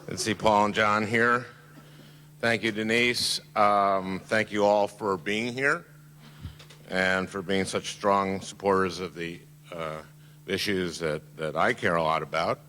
Good to see Paul and John here. Thank you, Denise. Thank you all for being here and for being such strong supporters of the issues that I care a lot about,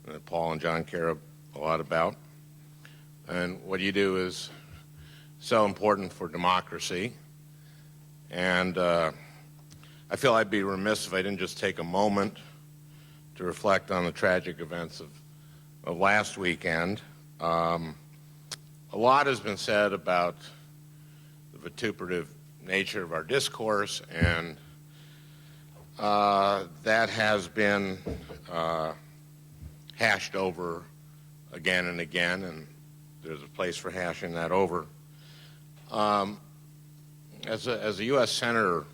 and that Paul and John care a lot about. And what you do is so important for democracy. And I feel I'd be remiss if I didn't just take a moment to reflect on the tragic events of last weekend. A lot has been said about the vituperative nature of our discourse, and that has been hashed over again and again, and there's a place for hashing that over. As a U.S. Senator,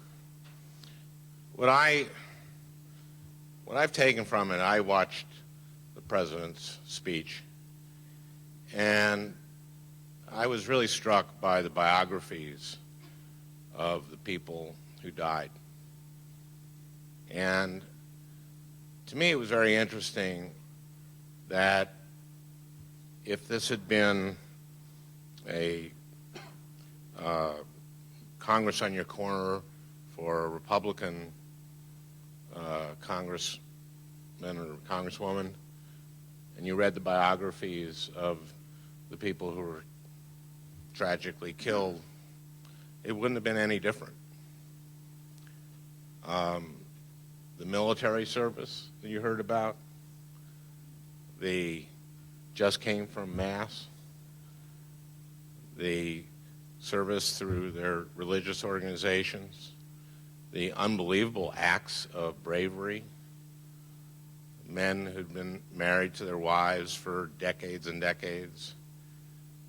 what I've taken from it, I watched the President's speech, and I was really struck by the biographies of the people who died. And to me, it was very interesting that if this had been a Congress on your corner for a Republican congressman or congresswoman, and you read the biographies of the people who were tragically killed, it wouldn't have been any different. The military service that you heard about, the just came from Mass, the service through their religious organizations, the unbelievable acts of bravery, men who'd been married to their wives for decades and decades,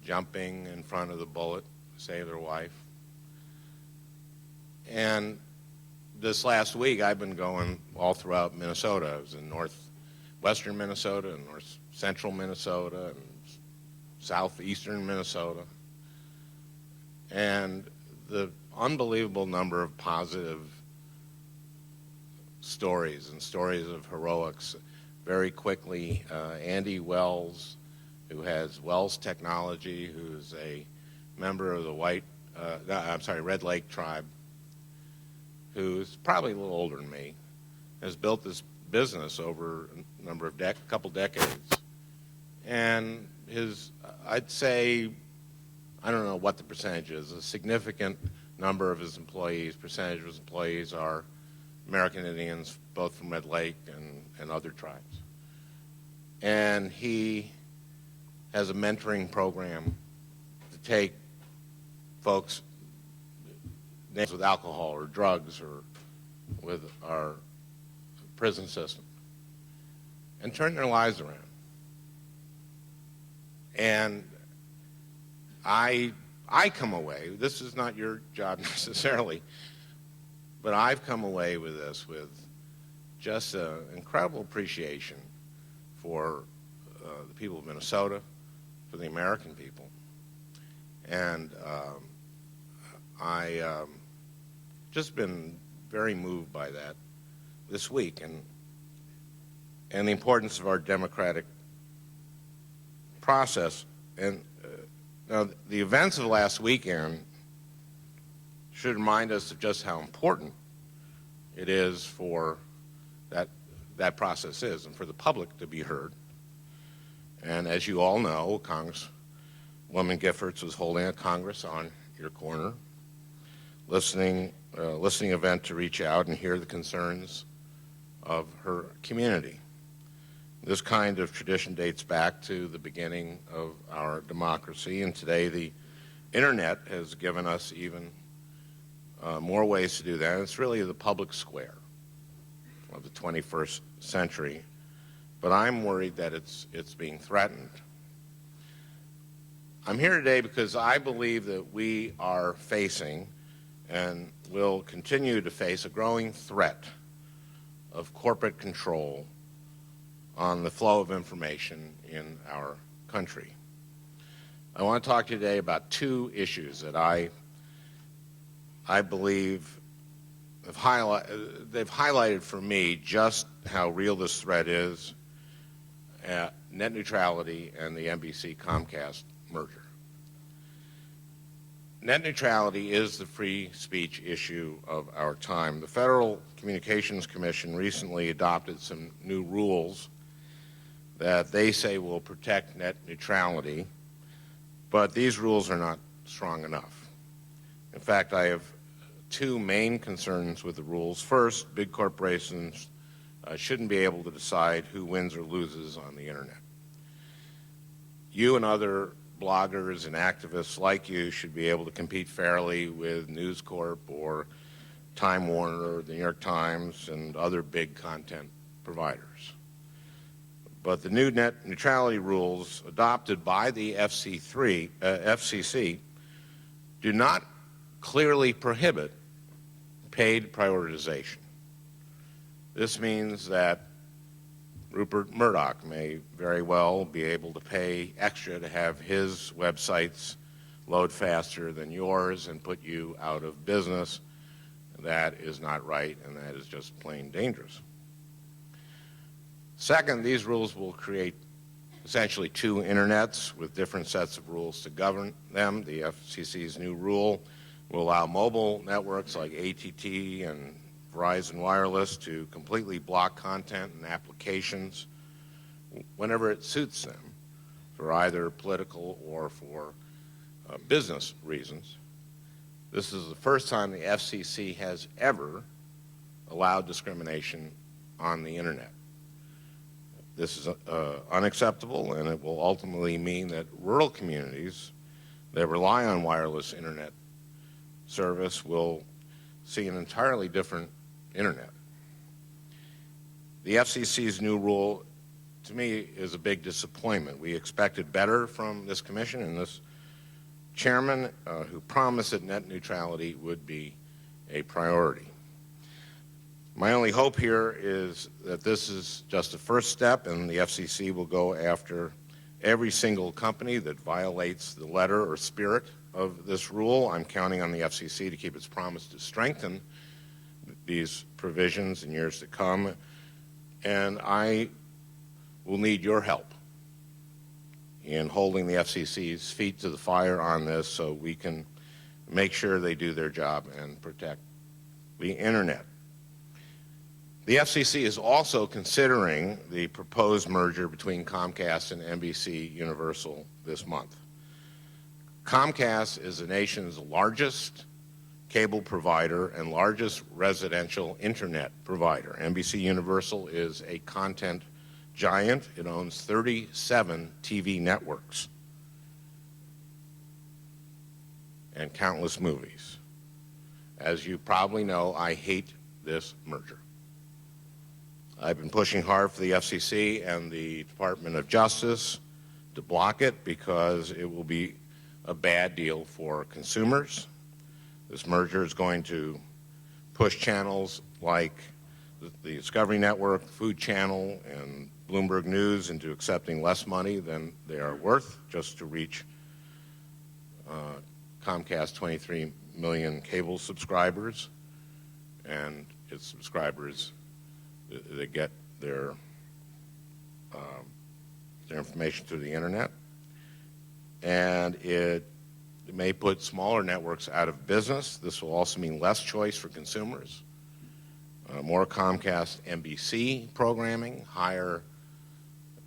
jumping in front of the bullet to save their wife. And this last week, I've been going all throughout Minnesota. I was in northwestern Minnesota, and north central Minnesota, and southeastern Minnesota. And the unbelievable number of positive stories and stories of heroics. Very quickly, Andy Wells, who has Wells Technology, who's a member of the Red Lake tribe, who's probably a little older than me, has built this business over a number of couple decades. And I'd say, I don't know what the percentage is, a significant number of his employees, percentage of his employees are American Indians, both from Red Lake and other tribes. And he has a mentoring program to take folks with alcohol or drugs or with our prison system and turn their lives around. And I come away, this is not your job necessarily, but I've come away with this with just an incredible appreciation for the people of Minnesota, for the American people. And I just been very moved by that this week, and the importance of our democratic process. And now the events of last weekend should remind us of just how important it is for that process is, and for the public to be heard. And as you all know, Congresswoman Giffords was holding a Congress on your corner, listening event to reach out and hear the concerns of her community. This kind of tradition dates back to the beginning of our democracy, and today the internet has given us even more ways to do that. It's really the public square of the 21st century, but I'm worried that it's being threatened. I'm here today because I believe that we are facing and will continue to face a growing threat of corporate control on the flow of information in our country. I want to talk to you today about two issues that I believe they've highlighted for me just how real this threat is, net neutrality and the NBC-Comcast merger. Net neutrality is the free speech issue of our time. The Federal Communications Commission recently adopted some new rules that they say will protect net neutrality, but these rules are not strong enough. In fact, I have two main concerns with the rules. First, big corporations shouldn't be able to decide who wins or loses on the internet. You and other bloggers and activists like you should be able to compete fairly with News Corp or Time Warner or the New York Times and other big content providers. But the new net neutrality rules adopted by the FCC do not clearly prohibit paid prioritization. This means that Rupert Murdoch may very well be able to pay extra to have his websites load faster than yours and put you out of business. That is not right, and that is just plain dangerous. Second, these rules will create essentially two internets with different sets of rules to govern them. The FCC's new rule will allow mobile networks like AT&T and Verizon Wireless to completely block content and applications whenever it suits them for either political or for business reasons. This is the first time the FCC has ever allowed discrimination on the internet. This is unacceptable, and it will ultimately mean that rural communities that rely on wireless internet service will see an entirely different internet. The FCC's new rule, to me, is a big disappointment. We expected better from this commission and this chairman who promised that net neutrality would be a priority. My only hope here is that this is just a first step, and the FCC will go after every single company that violates the letter or spirit of this rule. I'm counting on the FCC to keep its promise to strengthen these provisions in years to come, and I will need your help in holding the FCC's feet to the fire on this so we can make sure they do their job and protect the internet. The FCC is also considering the proposed merger between Comcast and NBC Universal this month. Comcast is the nation's largest cable provider and largest residential internet provider. NBC Universal is a content giant. It owns 37 TV networks and countless movies. As you probably know, I hate this merger. I've been pushing hard for the FCC and the Department of Justice to block it because it will be a bad deal for consumers. This merger is going to push channels like the Discovery Network, Food Channel, and Bloomberg News into accepting less money than they are worth just to reach Comcast 23 million cable subscribers, and its subscribers that get their information through the internet. And it may put smaller networks out of business. This will also mean less choice for consumers, more Comcast-NBC programming, higher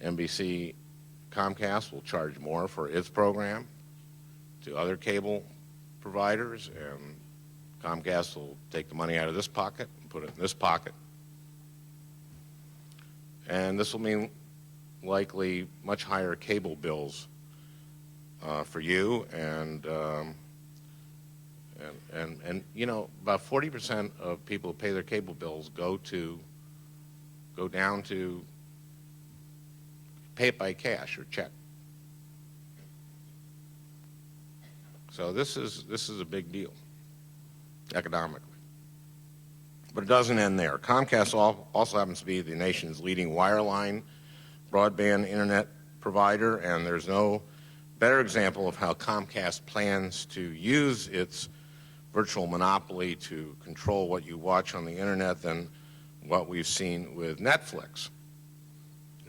NBC-Comcast will charge more for its program to other cable providers, and Comcast will take the money out of this pocket and put it in this pocket. And this will mean likely much higher cable bills for you, and you know, about 40% of people who pay their cable bills go down to pay it by cash or check. So this is a big deal economically. But it doesn't end there. Comcast also happens to be the nation's leading wireline broadband internet provider, and there's no better example of how Comcast plans to use its virtual monopoly to control what you watch on the internet than what we've seen with Netflix.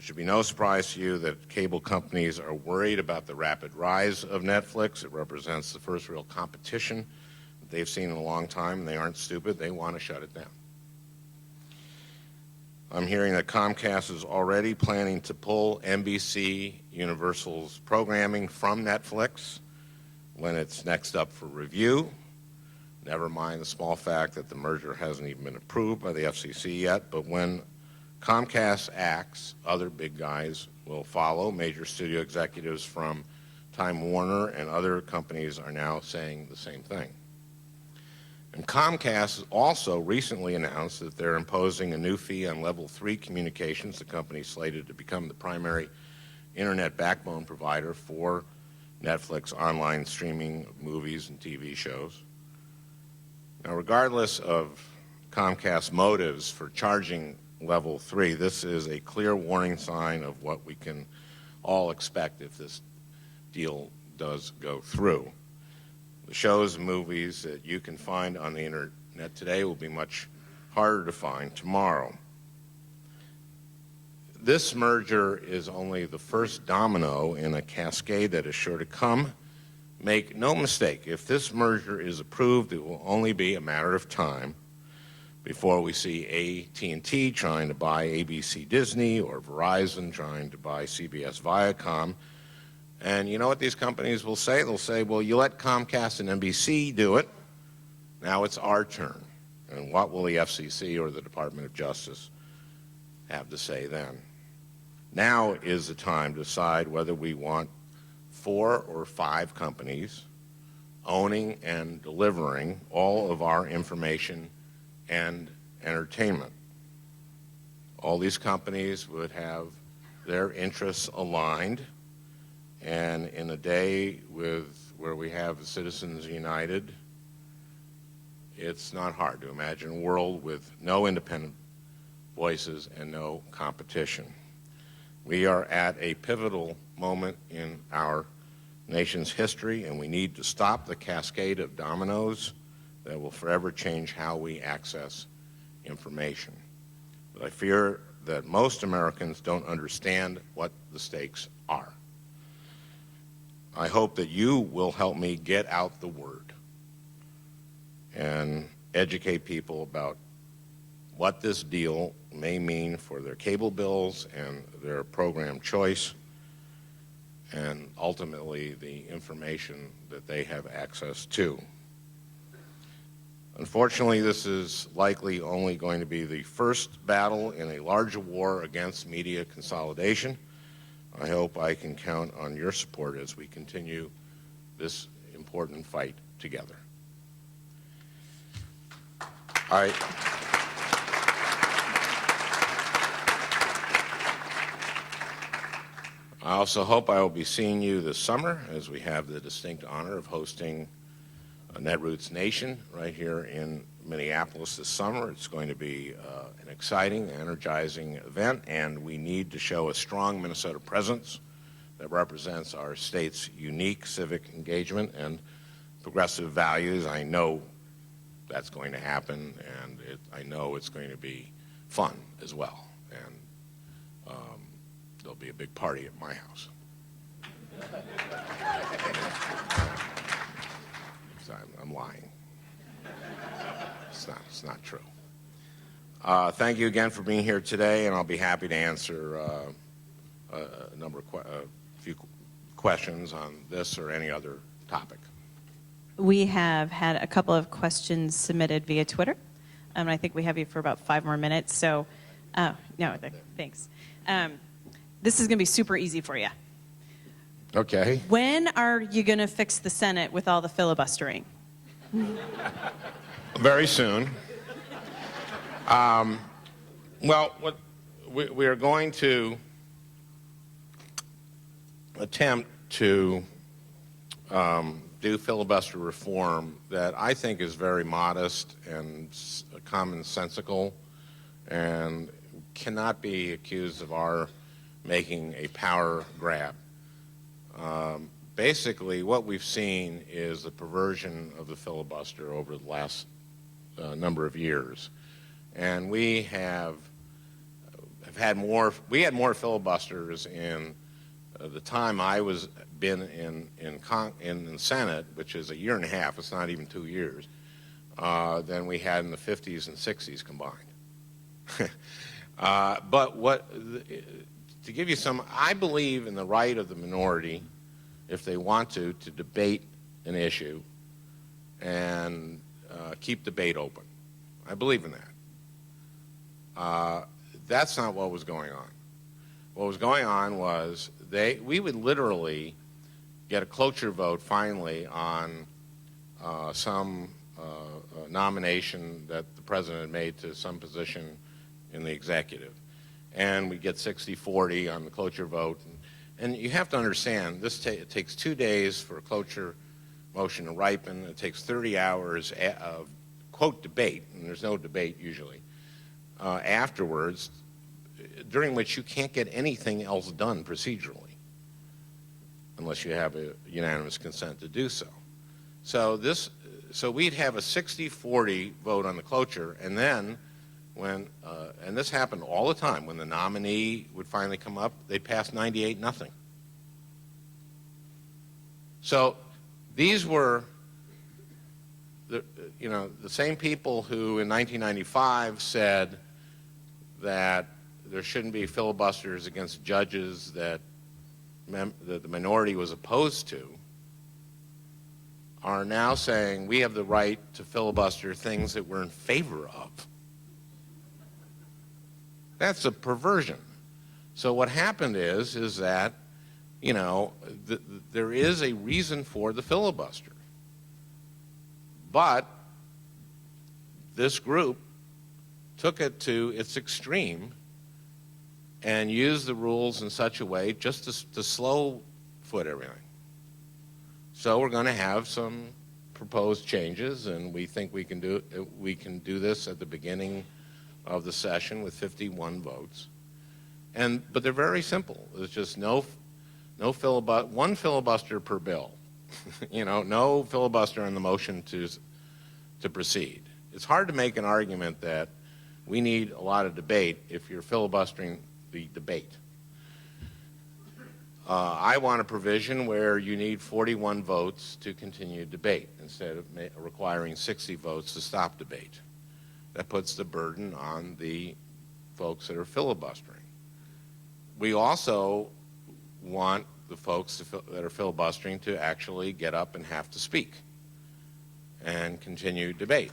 It should be no surprise to you that cable companies are worried about the rapid rise of Netflix. It represents the first real competition that they've seen in a long time, and they aren't stupid. They want to shut it down. I'm hearing that Comcast is already planning to pull NBC Universal's programming from Netflix when it's next up for review. Never mind the small fact that the merger hasn't even been approved by the FCC yet, but when Comcast acts, other big guys will follow. Major studio executives from Time Warner and other companies are now saying the same thing. And Comcast also recently announced that they're imposing a new fee on Level 3 communications, the company slated to become the primary internet backbone provider for Netflix online streaming of movies and TV shows. Now, regardless of Comcast's motives for charging Level 3, this is a clear warning sign of what we can all expect if this deal does go through. The shows and movies that you can find on the internet today will be much harder to find tomorrow. This merger is only the first domino in a cascade that is sure to come. Make no mistake, if this merger is approved, it will only be a matter of time before we see AT&T trying to buy ABC Disney or Verizon trying to buy CBS Viacom. And you know what these companies will say? They'll say, well, you let Comcast and NBC do it. Now it's our turn. And what will the FCC or the Department of Justice have to say then? Now is the time to decide whether we want 4 or 5 companies owning and delivering all of our information and entertainment. All these companies would have their interests aligned, and in a day where we have Citizens United, it's not hard to imagine a world with no independent voices and no competition. We are at a pivotal moment in our nation's history, and we need to stop the cascade of dominoes that will forever change how we access information. But I fear that most Americans don't understand what the stakes are. I hope that you will help me get out the word and educate people about what this deal may mean for their cable bills and their program choice, and ultimately the information that they have access to. Unfortunately, this is likely only going to be the first battle in a larger war against media consolidation. I hope I can count on your support as we continue this important fight together. I also hope I will be seeing you this summer as we have the distinct honor of hosting Netroots Nation right here in Minneapolis this summer. It's going to be an exciting, energizing event, and we need to show a strong Minnesota presence that represents our state's unique civic engagement and progressive values. I know that's going to happen, and I know it's going to be fun as well. And there'll be a big party at my house. I'm lying. It's not true. Thank you again for being here today, and I'll be happy to answer a few questions on this or any other topic. We have had a couple of questions submitted via Twitter, and I think we have you for about 5 more minutes. So, thanks. This is going to be super easy for you. Okay. When are you going to fix the Senate with all the filibustering? Very soon. Well, we are going to attempt to do filibuster reform that I think is very modest and commonsensical and cannot be accused of our making a power grab. Basically, what we've seen is the perversion of the filibuster over the last number of years. And we have we had more filibusters in the time I was been in the Senate, which is a year and a half, it's not even 2 years, than we had in the 50s and 60s combined. But to give you some, I believe in the right of the minority, if they want to debate an issue and keep debate open. I believe in that. That's not what was going on. What was going on was we would literally get a cloture vote finally on some nomination that the president had made to some position in the executive. And we get 60-40 on the cloture vote. And you have to understand, it takes 2 days for a cloture motion to ripen. It takes 30 hours of, quote, debate, and there's no debate usually, afterwards, during which you can't get anything else done procedurally unless you have a unanimous consent to do so. So we'd have a 60-40 vote on the cloture, and then when, and this happened all the time, when the nominee would finally come up, they'd pass 98-0. So these were the same people who in 1995 said that there shouldn't be filibusters against judges that the minority was opposed to, are now saying we have the right to filibuster things that we're in favor of. That's a perversion. So what happened is that, there is a reason for the filibuster. But this group took it to its extreme and used the rules in such a way just to slow foot everything. So we're going to have some proposed changes, and we think we can do this at the beginning of the session with 51 votes. But they're very simple. There's just no filibuster, one filibuster per bill. No filibuster on the motion to proceed. It's hard to make an argument that we need a lot of debate if you're filibustering the debate. I want a provision where you need 41 votes to continue debate instead of requiring 60 votes to stop debate. That puts the burden on the folks that are filibustering. We also want the folks that are filibustering to actually get up and have to speak and continue debate.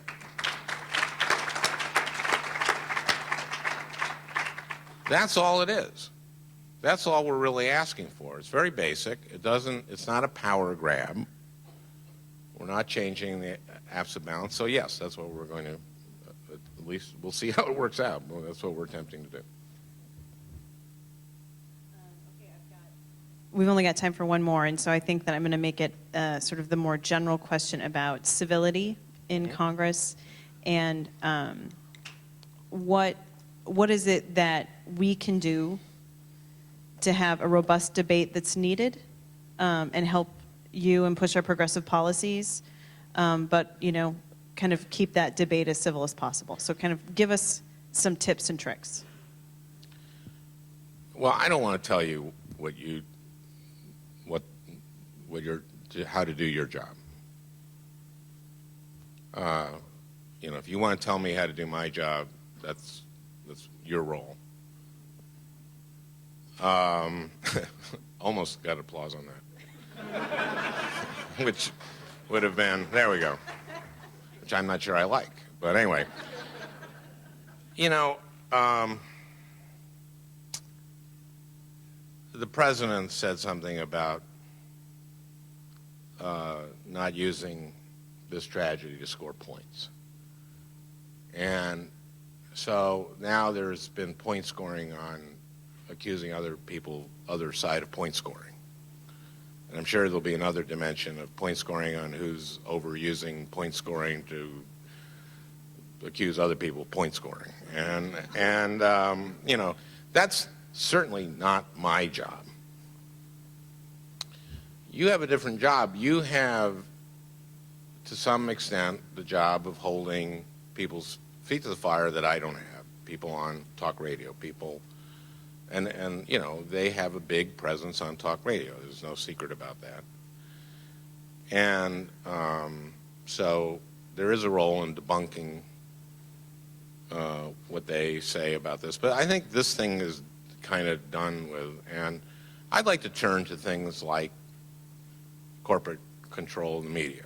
That's all it is. That's all we're really asking for. It's very basic. It's not a power grab. We're not changing the absolute balance. So yes, that's what we're going to, at least we'll see how it works out. Well, that's what we're attempting to do. We've only got time for one more, and so I think that I'm going to make it sort of the more general question about civility in Congress, and what is it that we can do to have a robust debate that's needed and help you and push our progressive policies, but kind of keep that debate as civil as possible. So kind of give us some tips and tricks. Well, I don't want to tell you how to do your job. If you want to tell me how to do my job, that's your role. Almost got applause on that. Which would have been, there we go, which I'm not sure I like. But anyway, the president said something about not using this tragedy to score points. And so now there's been point scoring on accusing other side of point scoring. And I'm sure there'll be another dimension of point scoring on who's overusing point scoring to accuse other people of point scoring. And that's certainly not my job. You have a different job. You have, to some extent, the job of holding people's feet to the fire that I don't have. People on talk radio, people And you know, they have a big presence on talk radio. There's no secret about that. And so there is a role in debunking what they say about this. But I think this thing is kind of done with. And I'd like to turn to things like corporate control of the media.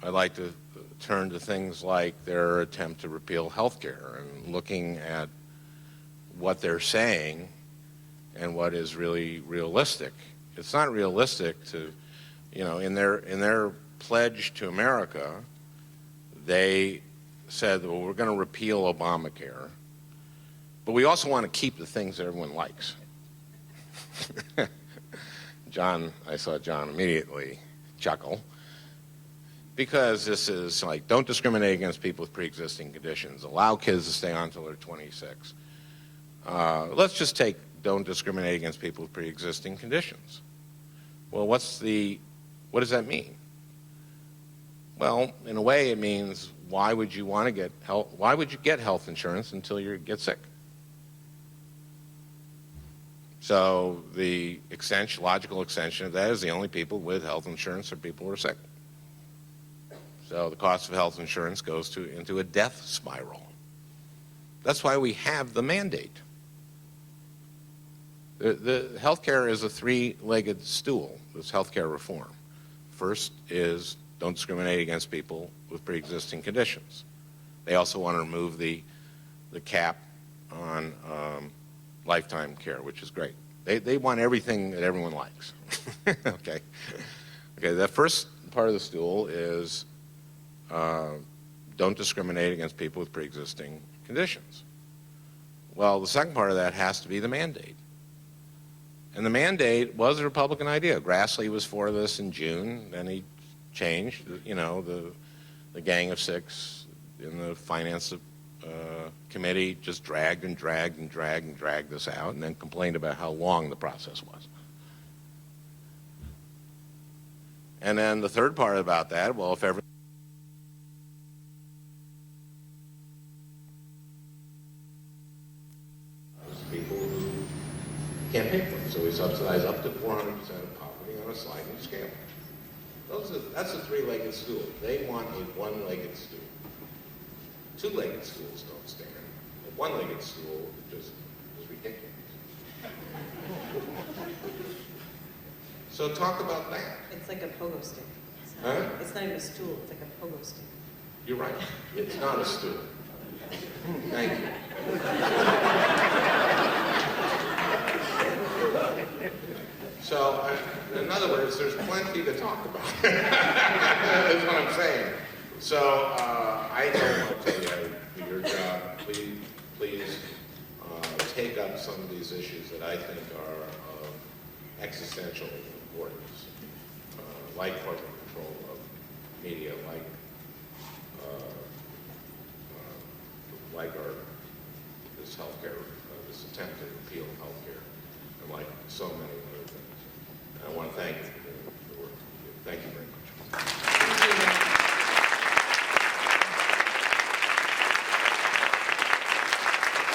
I'd like to turn to things like their attempt to repeal health care and looking at what they're saying and what is really realistic. It's not realistic to, you know, in their pledge to America, they said, well, we're going to repeal Obamacare, but we also want to keep the things that everyone likes. I saw John immediately chuckle, because this is like, don't discriminate against people with pre-existing conditions. Allow kids to stay on until they're 26. Let's just take don't discriminate against people with pre-existing conditions. Well, what does that mean? Well, in a way, it means why would you want to get health? Why would you get health insurance until you get sick? So the logical extension of that is the only people with health insurance are people who are sick. So the cost of health insurance goes into a death spiral. That's why we have the mandate. The healthcare is a three-legged stool, this healthcare reform. First is don't discriminate against people with pre-existing conditions. They also want to remove the cap on lifetime care, which is great. They want everything that everyone likes. Okay. The first part of the stool is don't discriminate against people with pre-existing conditions. Well, the second part of that has to be the mandate. And the mandate was a Republican idea. Grassley was for this in June, then he changed. You know, the Gang of Six in the Finance Committee just dragged this out, and then complained about how long the process was. And then the third part about that, well, if ever people who can't pay for it, so we subsidize up to 400% of poverty on a sliding scale. That's a three-legged stool. They want a one-legged stool. Two-legged stools don't stand. A one-legged stool just is ridiculous. So talk about that. It's like a pogo stick. Huh? It's not even a stool. It's like a pogo stick. You're right. It's not a stool. Thank you. So, in other words, there's plenty to talk about. That's what I'm saying. So, I don't want to tell you how to do your job. Please take up some of these issues that I think are of existential importance, like corporate control of media, like this healthcare, this attempt to repeal healthcare, and like so many other things.